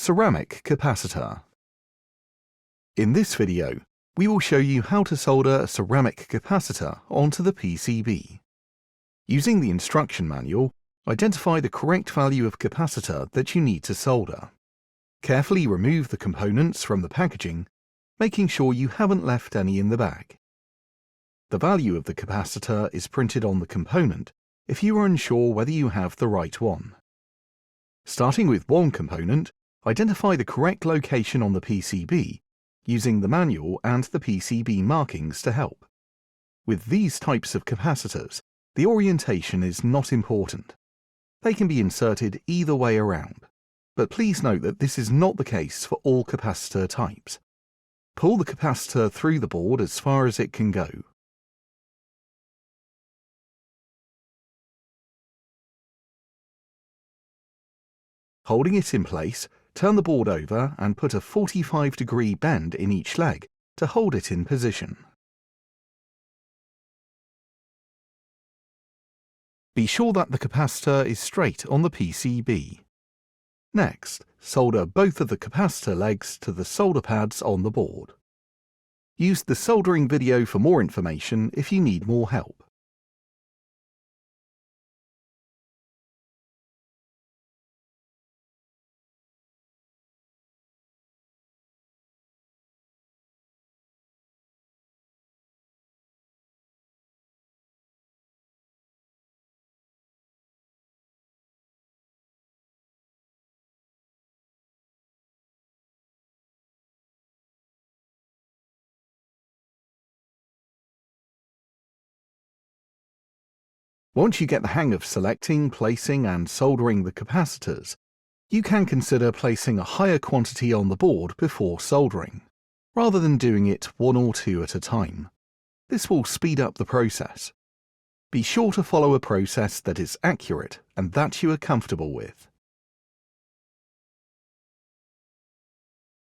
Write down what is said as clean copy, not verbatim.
Ceramic Capacitor. In this video, we will show you how to solder a ceramic capacitor onto the PCB. Using the instruction manual, identify the correct value of capacitor that you need to solder. Carefully remove the components from the packaging, making sure you haven't left any in the bag. The value of the capacitor is printed on the component if you are unsure whether you have the right one. Starting with one component, identify the correct location on the PCB using the manual and the PCB markings to help. With these types of capacitors, the orientation is not important. They can be inserted either way around, but please note that this is not the case for all capacitor types. Pull the capacitor through the board as far as it can go. Holding it in place, turn the board over and put a 45-degree bend in each leg to hold it in position. Be sure that the capacitor is straight on the PCB. Next, solder both of the capacitor legs to the solder pads on the board. Use the soldering video for more information if you need more help. Once you get the hang of selecting, placing and soldering the capacitors, you can consider placing a higher quantity on the board before soldering, rather than doing it one or two at a time. This will speed up the process. Be sure to follow a process that is accurate and that you are comfortable with.